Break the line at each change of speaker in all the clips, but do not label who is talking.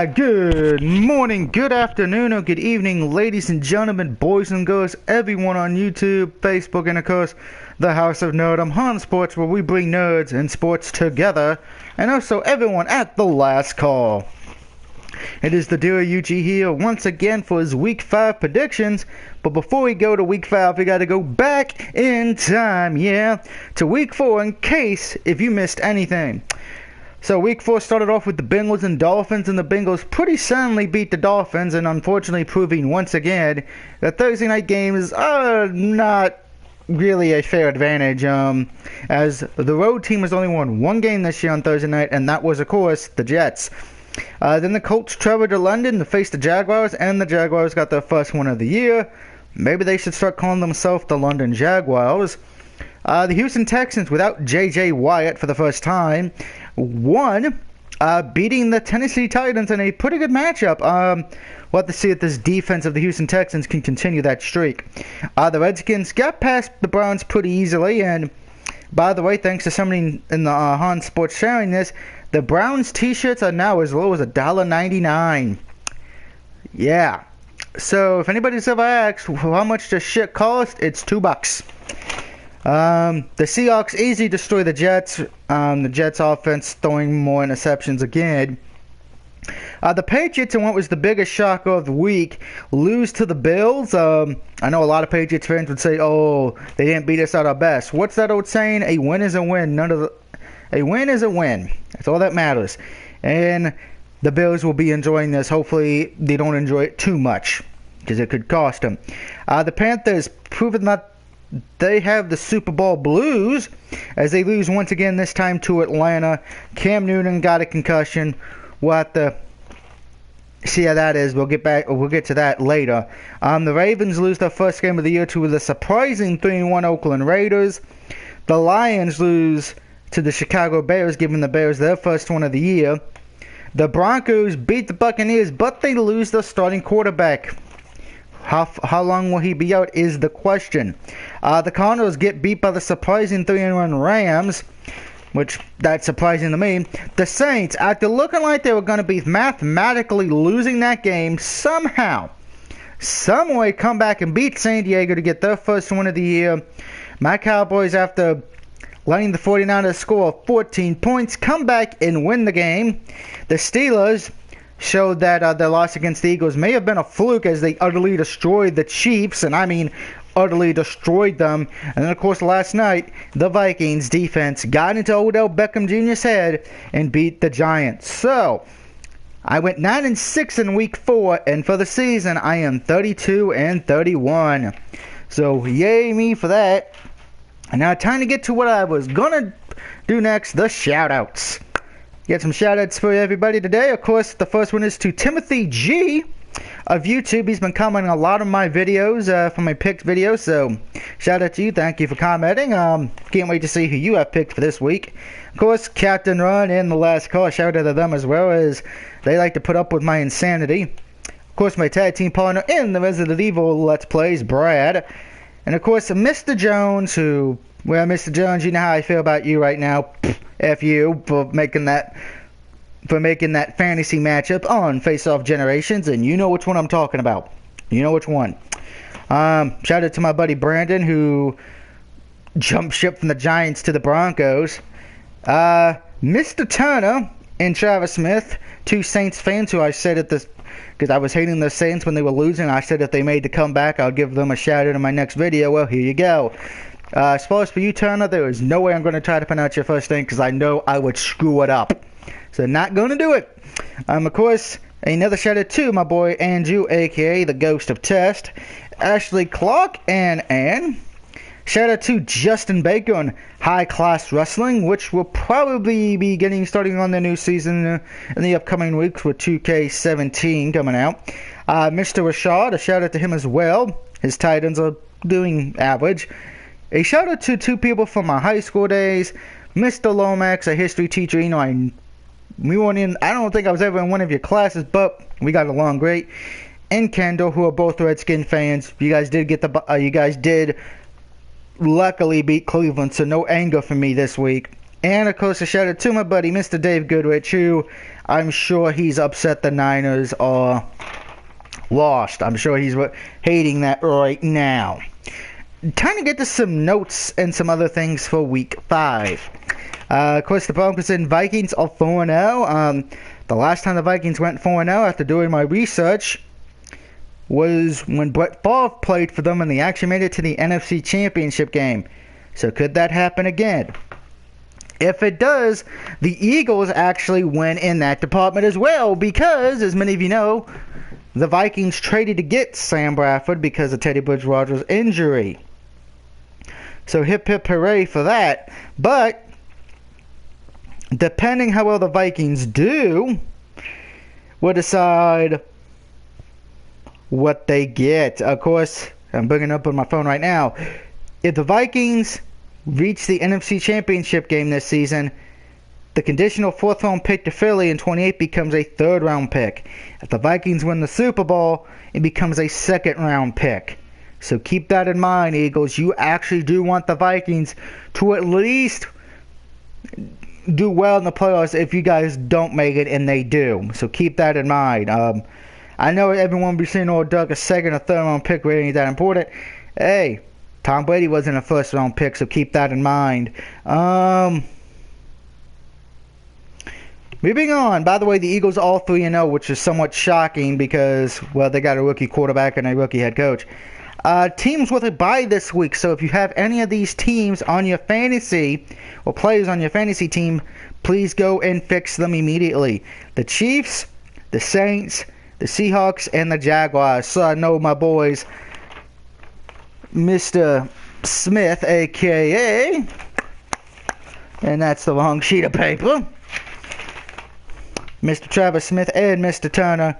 Good morning, good afternoon, or good evening, ladies and gentlemen, boys and girls, everyone on YouTube, Facebook, and of course, the House of Nerd. I'm Han Sports, where we bring nerds and sports together, and also everyone at the last call. It is the dear UG here once again for his Week 5 predictions, but before we go to Week 5, we gotta go back in time, to Week 4 in case if you missed anything. So Week 4 started off with the Bengals and Dolphins, and the Bengals pretty soundly beat the Dolphins, and unfortunately proving once again that Thursday night games are not really a fair advantage, as the road team has only won one game this year on Thursday night, and that was, of course, the Jets. Then the Colts traveled to London to face the Jaguars, and the Jaguars got their first win of the year. Maybe they should start calling themselves the London Jaguars. The Houston Texans, without J.J. Watt for the first time, won, beating the Tennessee Titans in a pretty good matchup. We'll have to see if this defense of the Houston Texans can continue that streak. The Redskins got past the Browns pretty easily, and by the way, thanks to somebody in the Han Sports sharing this, the Browns t-shirts are now as low as $1.99. Yeah. So if anybody's ever asked how much does shit cost, it's $2. The Seahawks easily destroy the Jets. The Jets offense throwing more interceptions again. The Patriots, and what was the biggest shocker of the week, lose to the Bills. I know a lot of Patriots fans would say, "Oh, they didn't beat us at our best." What's that old saying? A win is a win. A win is a win. That's all that matters. And the Bills will be enjoying this. Hopefully, they don't enjoy it too much, because it could cost them. The Panthers proven that they have the Super Bowl blues as they lose once again, this time to Atlanta. Cam Newton got a concussion. We'll have to see how that is. We'll get to that later. The Ravens lose their first game of the year to the surprising 3-1 Oakland Raiders. The Lions lose to the Chicago Bears, giving the Bears their first one of the year. The Broncos beat the Buccaneers, but they lose their starting quarterback. How long will he be out is the question. The Cardinals get beat by the surprising 3-1 Rams, which that's surprising to me. The Saints, after looking like they were going to be mathematically losing that game, somehow, someway come back and beat San Diego to get their first win of the year. My Cowboys, after letting the 49ers score 14 points, come back and win the game. The Steelers showed that their loss against the Eagles may have been a fluke as they utterly destroyed the Chiefs, and I mean utterly destroyed them. And then, of course, last night, the Vikings defense got into Odell Beckham Jr.'s head and beat the Giants. So, I went 9-6 in Week 4, and for the season, I am 32-31. So, yay me for that. And now, time to get to what I was going to do next, the shout-outs. Get some shout-outs for everybody today. Of course, the first one is to Timothy G of YouTube. He's been commenting a lot of my videos from my picked videos, so shout out to you. Thank you for commenting. Can't wait to see who you have picked for this week. Of course, Captain Run and The Last Call, shout out to them as well, as they like to put up with my insanity. Of course, my tag team partner in the Resident Evil Let's Plays, Brad. And of course, Mr. Jones, well, Mr. Jones, you know how I feel about you right now. F you for making that fantasy matchup on Face Off Generations, and you know which one I'm talking about. You know which one. Shout out to my buddy Brandon, who jumped ship from the Giants to the Broncos. Mr. Turner and Travis Smith, two Saints fans who I said at this, because I was hating the Saints when they were losing. I said if they made the comeback, I'll give them a shout out in my next video. Well, here you go. As far as for you, Turner, there is no way I'm going to try to pronounce your first name because I know I would screw it up. So not going to do it. Of course, another shout out to my boy Andrew, a.k.a. the Ghost of Test, Ashley Clark, and Ann. Shout out to Justin Baker on High Class Wrestling, which will probably be starting on their new season in the upcoming weeks with 2K17 coming out. Mr. Rashad, a shout out to him as well. His Titans are doing average. A shout out to two people from my high school days, Mr. Lomax, a history teacher. You know, I don't think I was ever in one of your classes, but we got along great. And Kendall, who are both Redskin fans. You guys did luckily beat Cleveland, so no anger from me this week. And of course, a shout out to my buddy, Mr. Dave Goodrich, who I'm sure he's upset the Niners are lost. I'm sure he's hating that right now. Time to get to some notes and some other things for Week 5. Of course, the Broncos and Vikings are 4-0. The last time the Vikings went 4-0 after doing my research was when Brett Favre played for them and they actually made it to the NFC Championship game. So could that happen again? If it does, the Eagles actually win in that department as well because, as many of you know, the Vikings traded to get Sam Bradford because of Teddy Bridgewater's injury. So hip hip hooray for that. But depending how well the Vikings do, will decide what they get. Of course, I'm bringing it up on my phone right now. If the Vikings reach the NFC Championship game this season, the conditional 4th round pick to Philly in 28 becomes a 3rd round pick. If the Vikings win the Super Bowl, it becomes a 2nd round pick. So keep that in mind, Eagles. You actually do want the Vikings to at least do well in the playoffs if you guys don't make it, and they do. So keep that in mind. I know everyone will be saying, oh, Doug, a 2nd or 3rd round pick really ain't that important. Hey, Tom Brady wasn't a 1st round pick, so keep that in mind. Moving on. By the way, the Eagles are all 3-0, which is somewhat shocking because, well, they got a rookie quarterback and a rookie head coach. Teams with a bye this week, so if you have any of these teams on your fantasy or players on your fantasy team, please go and fix them immediately. The Chiefs, the Saints, the Seahawks, and the Jaguars. So I know my boys, Mr. Smith, a.k.a., and that's the wrong sheet of paper, Mr. Travis Smith and Mr. Turner,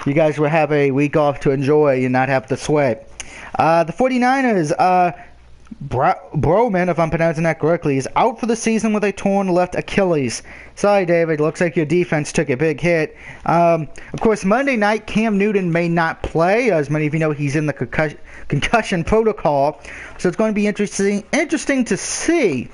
you guys will have a week off to enjoy and not have to sweat. The 49ers, Broman, if I'm pronouncing that correctly, is out for the season with a torn left Achilles. Sorry, David. Looks like your defense took a big hit. Of course, Monday night, Cam Newton may not play. As many of you know, he's in the concussion protocol. So it's going to be interesting to see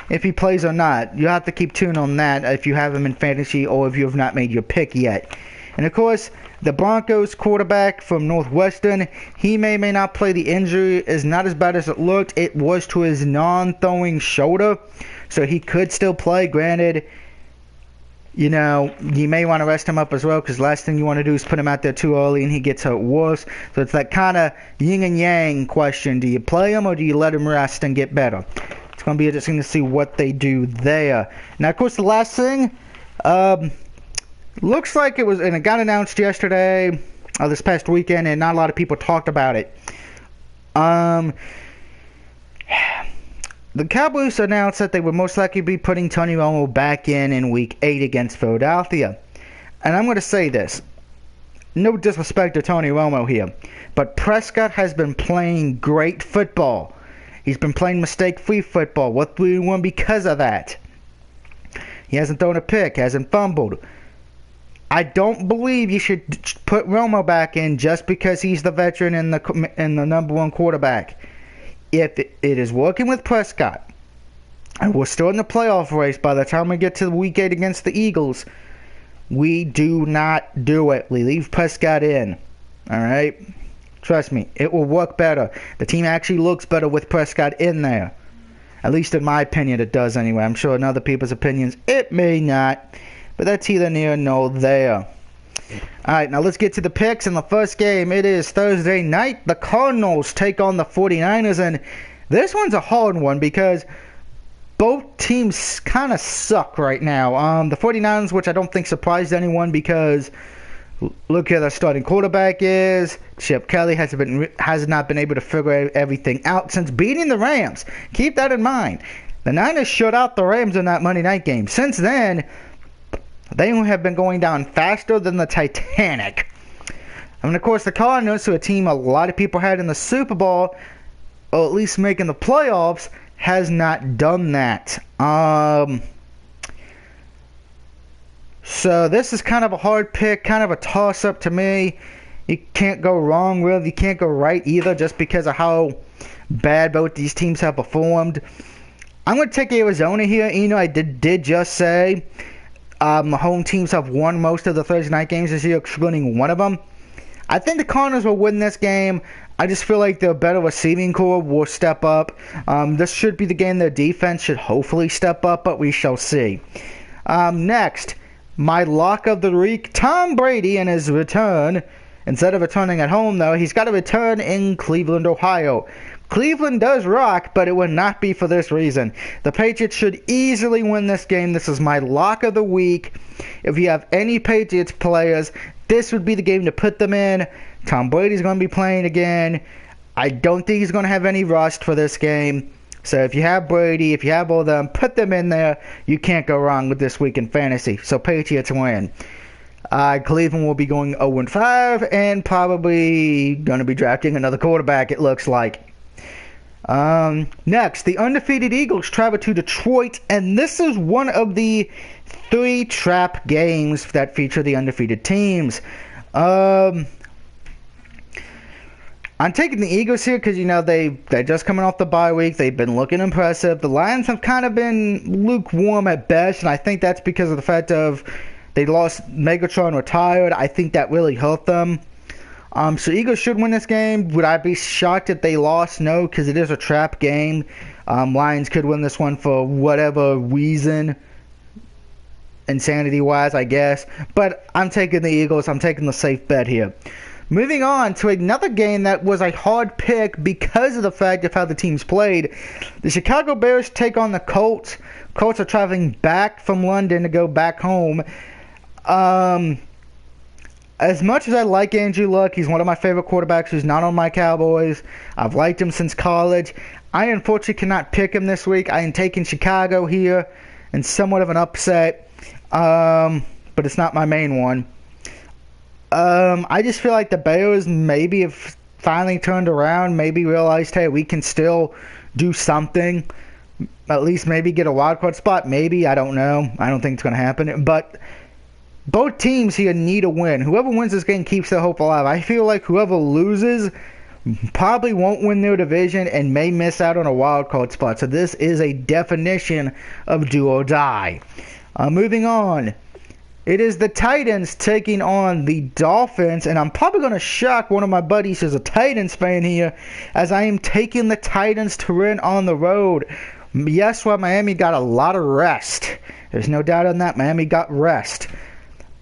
if he plays or not. You'll have to keep tuned on that if you have him in fantasy or if you have not made your pick yet. And of course, the Broncos quarterback from Northwestern, he may not play. The injury is not as bad as it looked. It was to his non-throwing shoulder, so he could still play. Granted, you know, you may want to rest him up as well because last thing you want to do is put him out there too early and he gets hurt worse. So it's that kind of yin and yang question. Do you play him or do you let him rest and get better? It's going to be interesting to see what they do there. Now, of course, the last thing, looks like it was, and it got announced yesterday, this past weekend, and not a lot of people talked about it. The Cowboys announced that they would most likely be putting Tony Romo back in Week 8 against Philadelphia. And I'm going to say this. No disrespect to Tony Romo here, but Prescott has been playing great football. He's been playing mistake-free football. What do we want because of that? He hasn't thrown a pick, hasn't fumbled. I don't believe you should put Romo back in just because he's the veteran and the number one quarterback. If it is working with Prescott, and we're still in the playoff race by the time we get to Week 8 against the Eagles, we do not do it. We leave Prescott in. All right? Trust me, it will work better. The team actually looks better with Prescott in there. At least in my opinion, it does anyway. I'm sure in other people's opinions, it may not. But that's either near nor there. Alright, now let's get to the picks. In the first game, it is Thursday night. The Cardinals take on the 49ers. And this one's a hard one because both teams kind of suck right now. The 49ers, which I don't think surprised anyone because look who their starting quarterback is. Chip Kelly has not been able to figure everything out since beating the Rams. Keep that in mind. The Niners shut out the Rams in that Monday night game. Since then, they have been going down faster than the Titanic. And of course, the Cardinals, who a team a lot of people had in the Super Bowl, or at least making the playoffs, has not done that. So this is kind of a hard pick, kind of a toss-up to me. You can't go wrong, really. You can't go right either just because of how bad both these teams have performed. I'm going to take Arizona here. You know, I did just say home teams have won most of the Thursday night games this year, excluding one of them. I think the Cardinals will win this game. I just feel like their better receiving core will step up. This should be the game their defense should hopefully step up, but we shall see. Next, my lock of the week, Tom Brady and his return. Instead of returning at home, though, he's got to return in Cleveland, Ohio. Cleveland does rock, but it would not be for this reason. The Patriots should easily win this game. This is my lock of the week. If you have any Patriots players, this would be the game to put them in. Tom Brady's going to be playing again. I don't think he's going to have any rust for this game. So if you have Brady, if you have all of them, put them in there. You can't go wrong with this week in fantasy. So Patriots win. Cleveland will be going 0-5 and probably going to be drafting another quarterback, it looks like. Next, the undefeated Eagles travel to Detroit, and this is one of the 3 trap games that feature the undefeated teams. I'm taking the Eagles here because, you know, they're just coming off the bye week. They've been looking impressive. The Lions have kind of been lukewarm at best, and I think that's because of the fact of they lost Megatron retired. I think that really hurt them. So Eagles should win this game. Would I be shocked if they lost? No, because it is a trap game. Lions could win this one for whatever reason, insanity-wise, I guess. But I'm taking the Eagles. I'm taking the safe bet here. Moving on to another game that was a hard pick because of the fact of how the teams played. The Chicago Bears take on the Colts. Colts are traveling back from London to go back home. As much as I like Andrew Luck, he's one of my favorite quarterbacks who's not on my Cowboys. I've liked him since college. I unfortunately cannot pick him this week. I am taking Chicago here in somewhat of an upset, but it's not my main one. I just feel like the Bears maybe have finally turned around, maybe realized, hey, we can still do something. At least maybe get a wild card spot. Maybe, I don't know. I don't think it's going to happen. But both teams here need a win. Whoever wins this game keeps their hope alive. I feel like whoever loses probably won't win their division and may miss out on a wild card spot. So this is a definition of do or die. Moving on. It is the Titans taking on the Dolphins, and I'm probably going to shock one of my buddies who's a Titans fan here, as I am taking the Titans to win on the road. Yes, well, Miami got a lot of rest. There's no doubt on that. Miami got rest.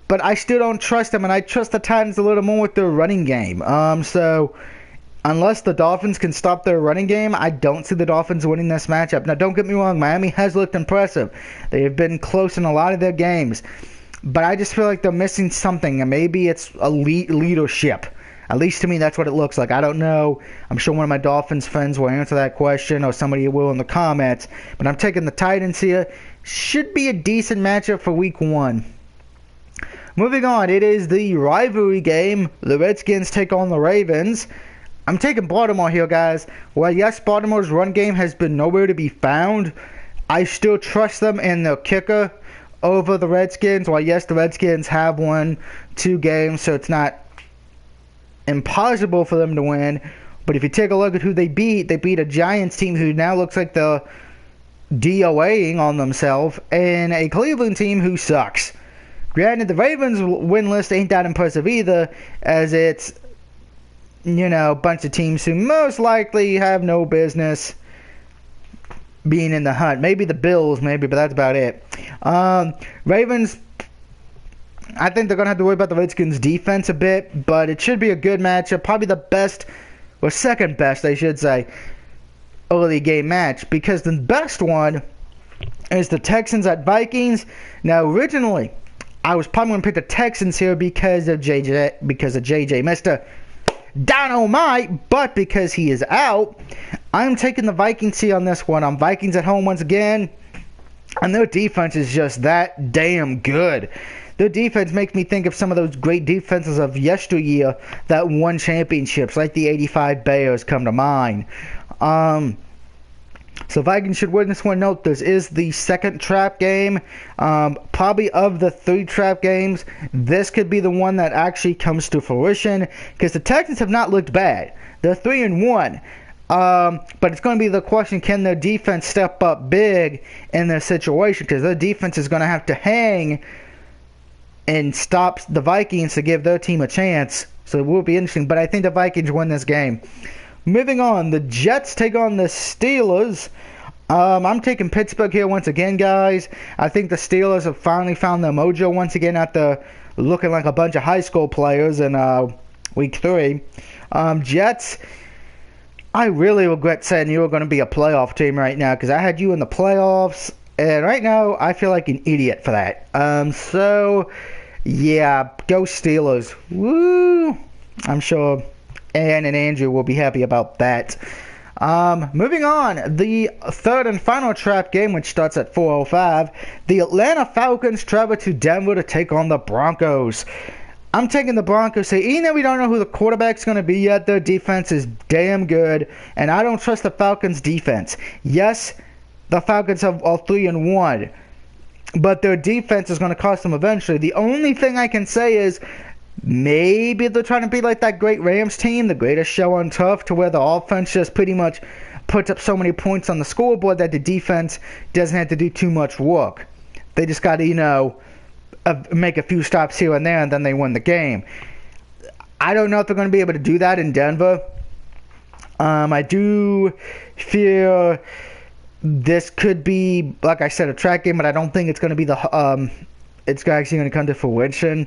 But I still don't trust them, and I trust the Titans a little more with their running game. So unless the Dolphins can stop their running game, I don't see the Dolphins winning this matchup. Now, don't get me wrong. Miami has looked impressive. They have been close in a lot of their games. But I just feel like they're missing something, and maybe it's elite leadership. At least to me, that's what it looks like. I don't know. I'm sure one of my Dolphins fans will answer that question, or somebody will in the comments. But I'm taking the Titans here. Should be a decent matchup for Week 1. Moving on, it is the rivalry game. The Redskins take on the Ravens. I'm taking Baltimore here, guys. Well, yes, Baltimore's run game has been nowhere to be found. I still trust them and their kicker over the Redskins. Well, yes, the Redskins have won 2 games, so it's not impossible for them to win. But if you take a look at who they beat a Giants team who now looks like they're DOAing on themselves, and a Cleveland team who sucks. Granted, the Ravens win list ain't that impressive either, as it's, you know, a bunch of teams who most likely have no business being in the hunt. Maybe the Bills, but that's about it. Ravens, I think they're going to have to worry about the Redskins' defense a bit, but it should be a good matchup. Probably the best, or second best, I should say, early game match, because the best one is the Texans at Vikings. Now, originally, I was probably going to pick the Texans here because of JJ, Mr. Dynamite, but because he is out, I'm taking the Vikings here on this one. I'm Vikings at home once again, and their defense is just that damn good. Their defense makes me think of some of those great defenses of yesteryear that won championships, like the '85 Bears come to mind. So Vikings should win this one. Note, this is the second trap game. Probably of the 3 trap games, this could be the one that actually comes to fruition, because the Texans have not looked bad. They're 3-1. But it's going to be the question, can their defense step up big in this situation? Because their defense is going to have to hang and stop the Vikings to give their team a chance. So it will be interesting. But I think the Vikings win this game. Moving on, the Jets take on the Steelers. I'm taking Pittsburgh here once again, guys. I think the Steelers have finally found their mojo once again after looking like a bunch of high school players in week 3. Jets, I really regret saying you were going to be a playoff team right now because I had you in the playoffs, and right now I feel like an idiot for that. So, yeah, go Steelers. Woo! I'm sure Ann and Andrew will be happy about that. Moving on, the third and final trap game, which starts at 4:05. The Atlanta Falcons travel to Denver to take on the Broncos. I'm taking the Broncos. So even though we don't know who the quarterback's going to be yet, their defense is damn good, and I don't trust the Falcons' defense. Yes, the Falcons are 3-1, but their defense is going to cost them eventually. The only thing I can say is maybe they're trying to be like that great Rams team, the greatest show on turf, to where the offense just pretty much puts up so many points on the scoreboard that the defense doesn't have to do too much work. They just got to, make a few stops here and there, and then they win the game. I don't know if they're going to be able to do that in Denver. I do fear this could be, like I said, a track game, but I don't think it's going to be it's actually going to come to fruition.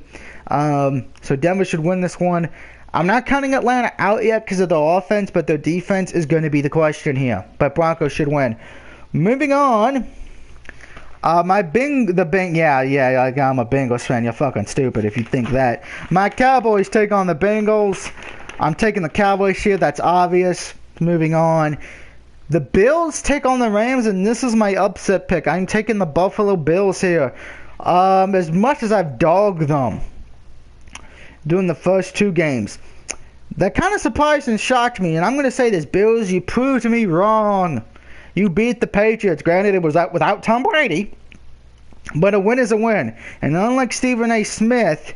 So Denver should win this one. I'm not counting Atlanta out yet because of their offense, but their defense is going to be the question here. But Broncos should win. Moving on. I'm a Bengals fan. You're fucking stupid if you think that. My Cowboys take on the Bengals. I'm taking the Cowboys here. That's obvious. Moving on. The Bills take on the Rams, and this is my upset pick. I'm taking the Buffalo Bills here. As much as I've dogged them during the first 2 games, that kind of surprised and shocked me. And I'm going to say this, Bills, you proved me wrong. You beat the Patriots. Granted, it was without Tom Brady, but a win is a win. And unlike Stephen A. Smith,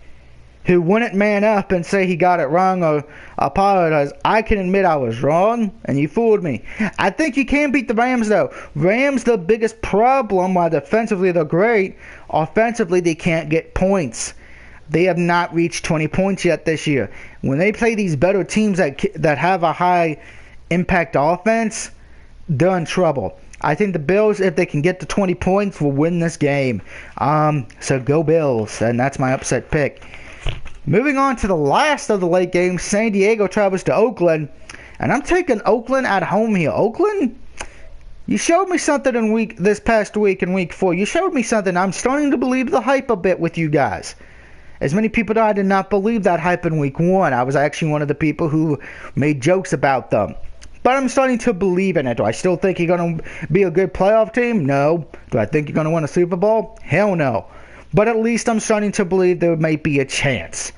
who wouldn't man up and say he got it wrong or apologize, I can admit I was wrong, and you fooled me. I think you can beat the Rams, though. Rams, the biggest problem, while defensively they're great, offensively they can't get points. They have not reached 20 points yet this year. When they play these better teams that have a high impact offense, they're in trouble. I think the Bills, if they can get to 20 points, will win this game. So go Bills, and that's my upset pick. Moving on to the last of the late games, San Diego travels to Oakland, and I'm taking Oakland at home here. Oakland, you showed me something this past week in week 4. You showed me something. I'm starting to believe the hype a bit with you guys. As many people know, I did not believe that hype in week 1. I was actually one of the people who made jokes about them. But I'm starting to believe in it. Do I still think you're going to be a good playoff team? No. Do I think you're going to win a Super Bowl? Hell no. But at least I'm starting to believe there might be a chance.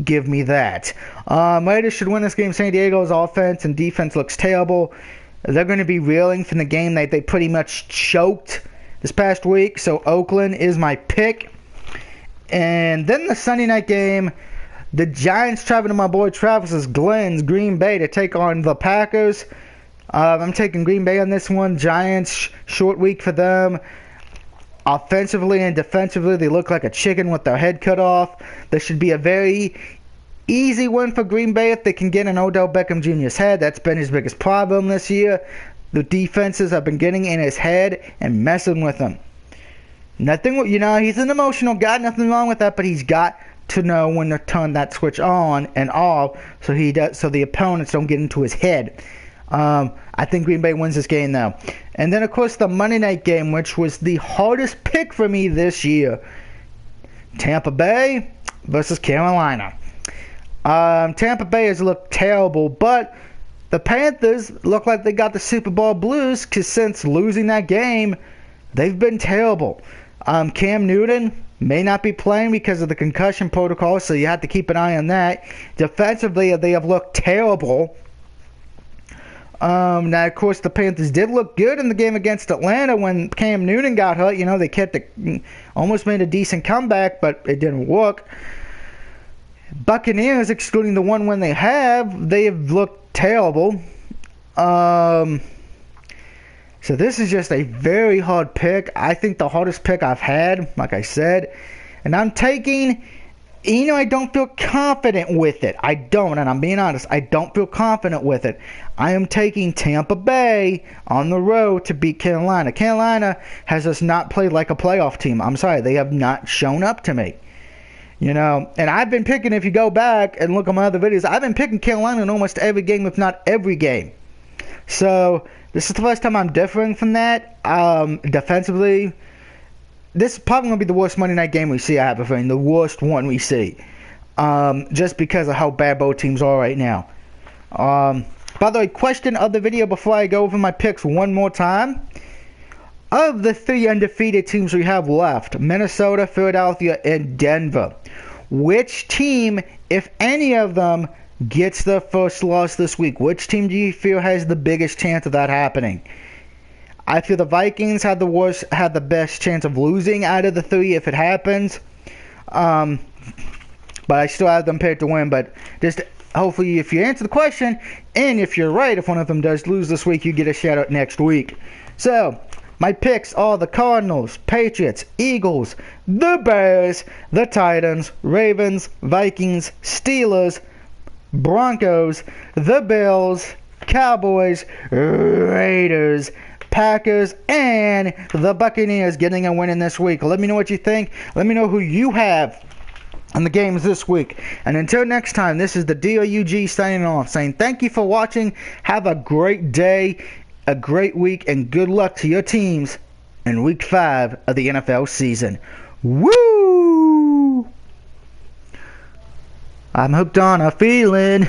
Give me that. Raiders should win this game. San Diego's offense and defense looks terrible. They're going to be reeling from the game that they pretty much choked this past week. So Oakland is my pick. And then the Sunday night game, the Giants travel to my boy Travis's Glenn's Green Bay to take on the Packers. I'm taking Green Bay on this one. Giants, short week for them. Offensively and defensively, they look like a chicken with their head cut off. This should be a very easy win for Green Bay if they can get in Odell Beckham Jr.'s head. That's been his biggest problem this year. The defenses have been getting in his head and messing with him. Nothing, he's an emotional guy, nothing wrong with that, but he's got to know when to turn that switch on and off so the opponents don't get into his head. I think Green Bay wins this game now. And then, of course, the Monday night game, which was the hardest pick for me this year. Tampa Bay versus Carolina. Tampa Bay has looked terrible, but the Panthers look like they got the Super Bowl blues because since losing that game, they've been terrible. Cam Newton may not be playing because of the concussion protocol, so you have to keep an eye on that. Defensively, they have looked terrible. Now, of course, the Panthers did look good in the game against Atlanta when Cam Newton got hurt. They almost made a decent comeback, but it didn't work. Buccaneers, excluding the one win they have looked terrible. So this is just a very hard pick. I think the hardest pick I've had, like I said. And I'm taking, I don't feel confident with it. I don't, and I'm being honest. I don't feel confident with it. I am taking Tampa Bay on the road to beat Carolina. Carolina has just not played like a playoff team. I'm sorry, they have not shown up to me. And I've been picking, if you go back and look at my other videos, I've been picking Carolina in almost every game, if not every game. So this is the first time I'm differing from that. Defensively, this is probably going to be the worst Monday night game we see, I have a feeling. The worst one we see. Just because of how bad both teams are right now. By the way, question of the video before I go over my picks one more time. Of the 3 undefeated teams we have left, Minnesota, Philadelphia, and Denver, which team, if any of them, gets their first loss this week? Which team do you feel has the biggest chance of that happening? I feel the Vikings had the best chance of losing out of the 3 if it happens. But I still have them picked to win. But just hopefully, if you answer the question, and if you're right, if one of them does lose this week, you get a shout out next week. So my picks are the Cardinals, Patriots, Eagles, the Bears, the Titans, Ravens, Vikings, Steelers, Broncos, the Bills, Cowboys, Raiders, Packers, and the Buccaneers getting a win in this week. Let me know what you think. Let me know who you have in the games this week. And until next time, this is the DOUG signing off, saying thank you for watching. Have a great day, a great week, and good luck to your teams in Week 5 of the NFL season. Woo! I'm hooked on a feeling.